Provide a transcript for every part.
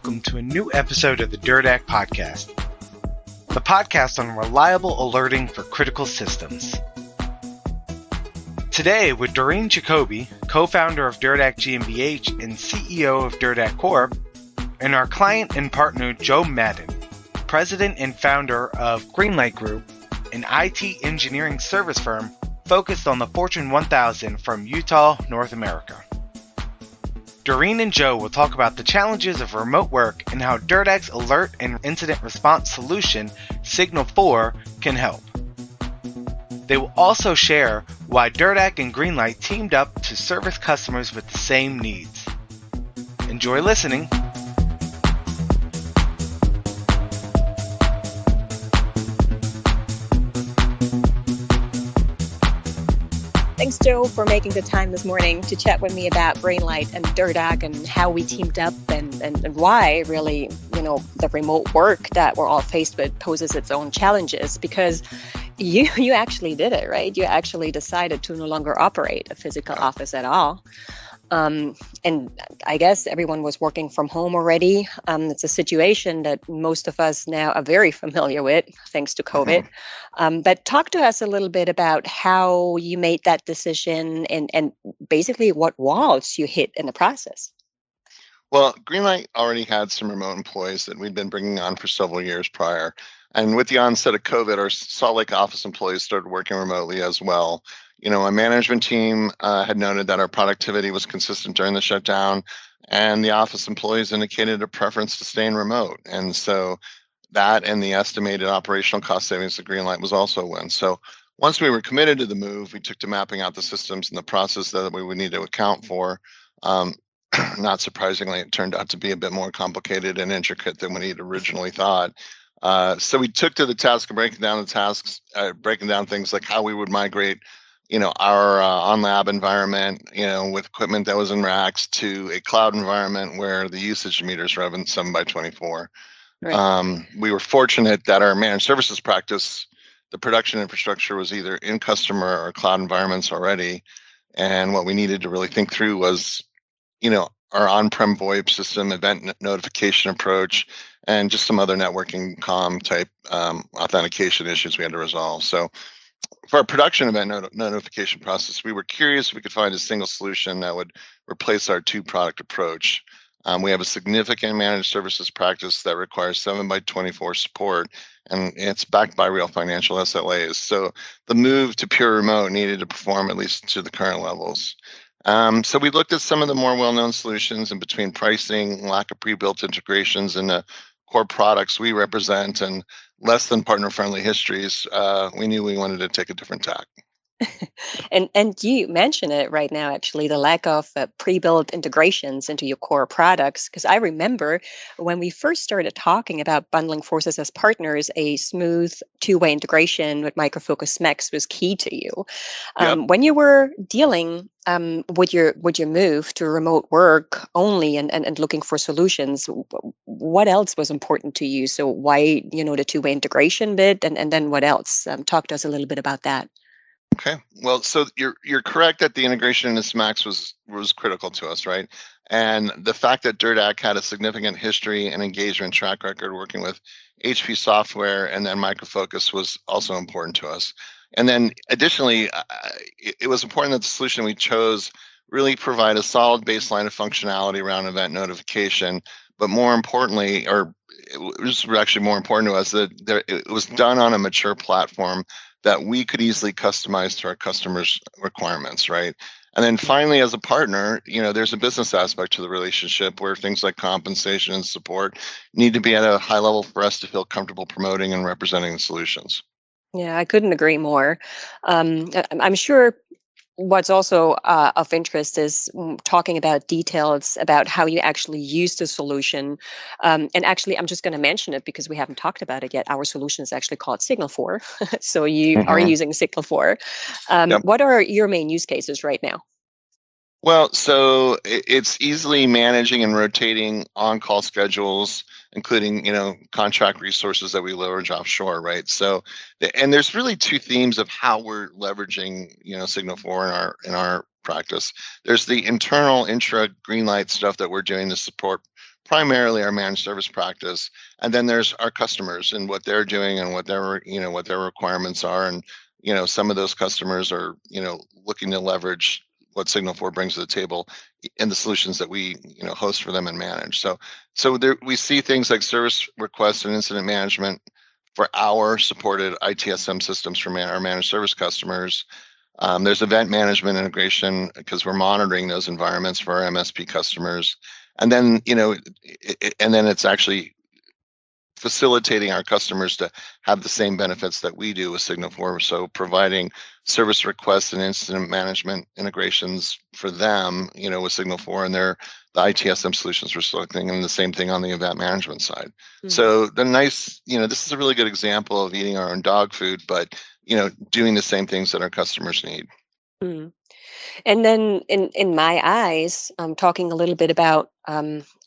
welcome to a new episode of the Derdack podcast, the podcast on reliable alerting for critical systems. Today, with Doreen Jacobi, co-founder of Derdack GmbH and CEO of Derdack Corp, and our client and partner Joe Madden, president and founder of Greenlight Group, an IT engineering service firm focused on the Fortune 1000 from Utah, North America. Doreen and Joe will talk about the challenges of remote work and how Derdack's alert and incident response solution, SIGNL4, can help. They will also share why Derdack and Greenlight teamed up to service customers with the same needs. Enjoy listening. Thanks, Joe, for making the time this morning to chat with me about Greenlight and Derdack and how we teamed up and why really, the remote work that we're all faced with poses its own challenges, because you actually did it, right? You actually decided to no longer operate a physical office at all. And I guess everyone was working from home already. It's a situation that most of us now are very familiar with, thanks to COVID. But talk to us a little bit about how you made that decision and basically what walls you hit in the process. Well, Greenlight already had some remote employees that we'd been bringing on for several years prior. And with the onset of COVID, our Salt Lake office employees started working remotely as well. Our management team had noted that our productivity was consistent during the shutdown, and the office employees indicated a preference to staying remote. And so that and the estimated operational cost savings of Greenlight was also a win. So once we were committed to the move, we took to mapping out the systems and the process that we would need to account for. Not surprisingly, it turned out to be a bit more complicated and intricate than we had originally thought. So we took to the task of breaking down things like how we would migrate our on-lab environment, with equipment that was in racks, to a cloud environment where the usage meters are running 7x24. Right. We were fortunate that our managed services practice, the production infrastructure, was either in customer or cloud environments already. And what we needed to really think through was, our on-prem VoIP system, event notification approach, and just some other networking type authentication issues we had to resolve. So for our production event notification process, we were curious if we could find a single solution that would replace our two-product approach. We have a significant managed services practice that requires 7x24 support, and it's backed by real financial SLAs. So the move to pure remote needed to perform at least to the current levels. So we looked at some of the more well-known solutions, and between pricing, lack of pre-built integrations in the core products we represent, and less than partner-friendly histories, we knew we wanted to take a different tack. And you mention it right now, actually, the lack of pre-built integrations into your core products. Because I remember when we first started talking about bundling forces as partners, a smooth two-way integration with Micro Focus Max was key to you. Yep. When you were dealing with your move to remote work only and looking for solutions, what else was important to you? So why, the two-way integration bit, and then what else? Talk to us a little bit about that. Okay. Well, so you're correct that the integration into SMAX was critical to us, right? And the fact that Derdack had a significant history and engagement track record working with HP software and then Micro Focus was also important to us. And then additionally, it was important that the solution we chose really provide a solid baseline of functionality around event notification, but more importantly, or it was actually more important to us, that it was done on a mature platform that we could easily customize to our customers' requirements, right? And then finally, as a partner, there's a business aspect to the relationship where things like compensation and support need to be at a high level for us to feel comfortable promoting and representing the solutions. Yeah, I couldn't agree more. I'm sure what's also of interest is talking about details about how you actually use the solution. And actually, I'm just going to mention it because we haven't talked about it yet. Our solution is actually called SIGNL4. So you are using SIGNL4. Yep. What are your main use cases right now? Well, so it's easily managing and rotating on-call schedules, including, contract resources that we leverage offshore, right? So, and there's really two themes of how we're leveraging, SIGNL4 in our practice. There's the internal intra Greenlight stuff that we're doing to support primarily our managed service practice. And then there's our customers and what they're doing and what their requirements are. And, some of those customers are, looking to leverage what Signal4 brings to the table in the solutions that we, host for them and manage. So there, we see things like service request and incident management for our supported ITSM systems for our managed service customers. There's event management integration because we're monitoring those environments for our MSP customers. And then, and then it's actually facilitating our customers to have the same benefits that we do with Signal4. So providing service requests and incident management integrations for them, with Signal4 and the ITSM solutions we're selecting, and the same thing on the event management side. Mm-hmm. So the nice, this is a really good example of eating our own dog food, but, doing the same things that our customers need. Mm-hmm. And then in my eyes, I'm talking a little bit about,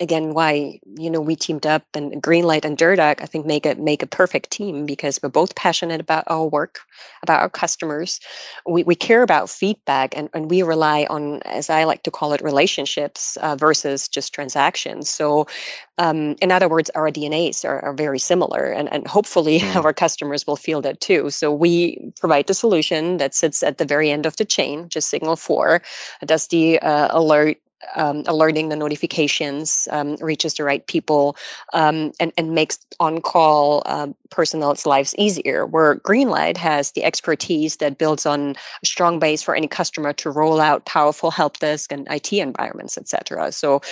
again, why, we teamed up, and Greenlight and Derdack, I think, make a perfect team because we're both passionate about our work, about our customers. We care about feedback, and we rely on, as I like to call it, relationships versus just transactions. So in other words, our DNAs are very similar, and hopefully our customers will feel that too. So we provide the solution that sits at the very end of the chain, just Signal4, does the alerting, the notifications, reaches the right people, and makes on-call personnel's lives easier, where Greenlight has the expertise that builds on a strong base for any customer to roll out powerful help desk and IT environments, etc. So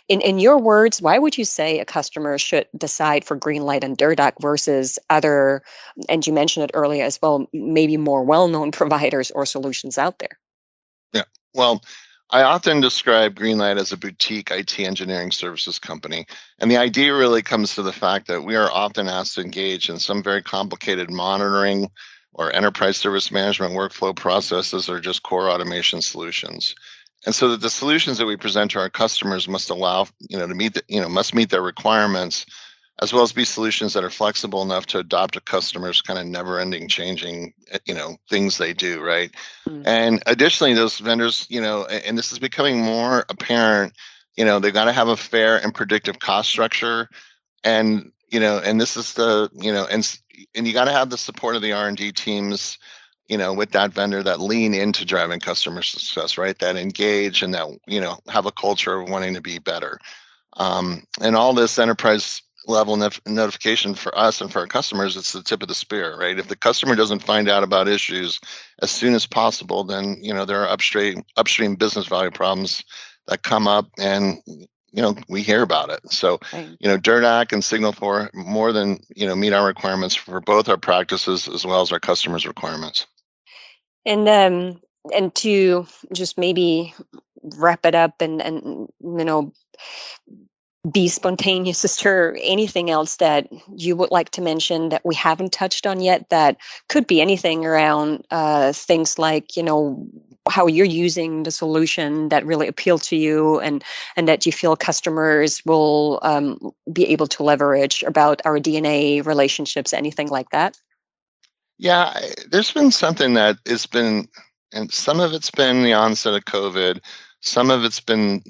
in your words, why would you say a customer should decide for Greenlight and Derdack versus other, and you mentioned it earlier as well, maybe more well-known providers or solutions out there? Yeah, well, I often describe Greenlight as a boutique IT engineering services company. And the idea really comes to the fact that we are often asked to engage in some very complicated monitoring or enterprise service management workflow processes or just core automation solutions. And so that the solutions that we present to our customers must allow, must meet their requirements, as well as be solutions that are flexible enough to adopt a customer's kind of never-ending changing, things they do, right? Mm. And additionally, those vendors, and this is becoming more apparent, they've got to have a fair and predictive cost structure, and and this is the, and you got to have the support of the R&D teams, with that vendor that lean into driving customer success, right? That engage and that, have a culture of wanting to be better. And all this enterprise level notification for us and for our customers, it's the tip of the spear, right? If the customer doesn't find out about issues as soon as possible, then there are upstream business value problems that come up, and we hear about it. So right. Derdack and Signal4 more than meet our requirements for both our practices as well as our customers' requirements. And to just maybe wrap it up and be spontaneous, is there anything else that you would like to mention that we haven't touched on yet? That could be anything around things like, how you're using the solution that really appeal to you, and that you feel customers will be able to leverage about our DNA relationships, anything like that? Yeah, there's been something that has been, and some of it's been the onset of COVID, some of it's been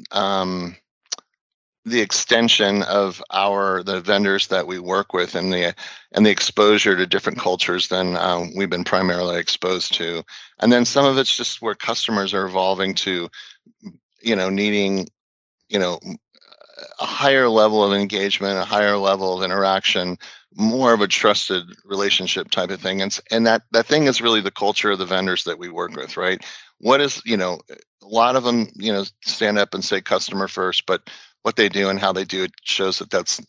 the extension of the vendors that we work with, and the exposure to different cultures than we've been primarily exposed to. And then some of it's just where customers are evolving to, needing, a higher level of engagement, a higher level of interaction, more of a trusted relationship type of thing. And that thing is really the culture of the vendors that we work with, right? What is, a lot of them, stand up and say customer first, but what they do and how they do it shows that that's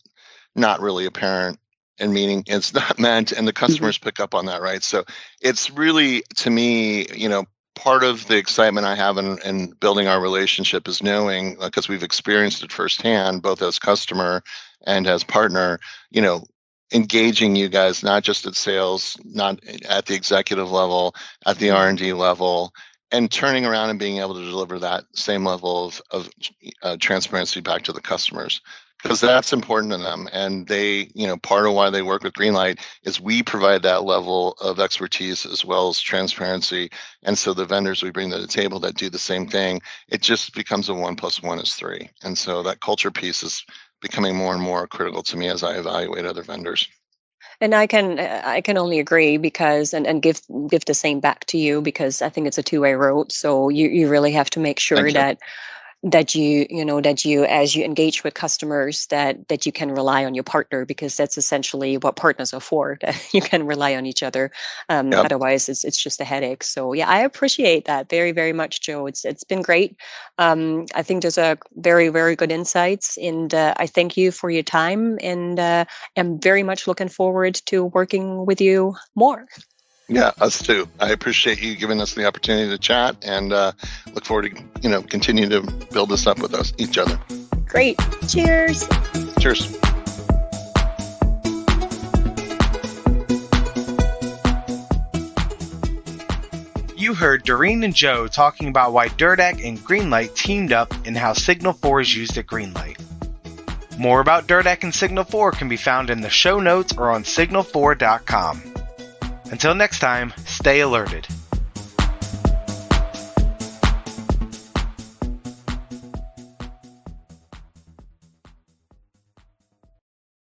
not really apparent, and meaning it's not meant, and the customers pick up on that, right? So it's really, to me, part of the excitement I have in building our relationship is knowing, because we've experienced it firsthand, both as customer and as partner, engaging you guys, not just at sales, not at the executive level, at the R&D level, and turning around and being able to deliver that same level of transparency back to the customers, because that's important to them. And they, part of why they work with Greenlight is we provide that level of expertise as well as transparency. And so the vendors we bring to the table that do the same thing, it just becomes a 1 + 1 = 3. And so that culture piece has becoming more and more critical to me as I evaluate other vendors. And I can only agree because and give the same back to you, because I think it's a two-way road. So you really have to make sure Thank you. that you as you engage with customers that you can rely on your partner, because that's essentially what partners are for, that you can rely on each other. Yep. Otherwise it's just a headache. So yeah, I appreciate that very, very much, Joe. It's been great. I think there's a very, very good insights, and I thank you for your time, and am very much looking forward to working with you more. Yeah, us too. I appreciate you giving us the opportunity to chat, and look forward to continue to build this up with each other. Great. Cheers. Cheers. You heard Doreen and Joe talking about why Derdack and Greenlight teamed up and how SIGNL4 is used at Greenlight. More about Derdack and SIGNL4 can be found in the show notes or on signal4.com. Until next time, stay alerted.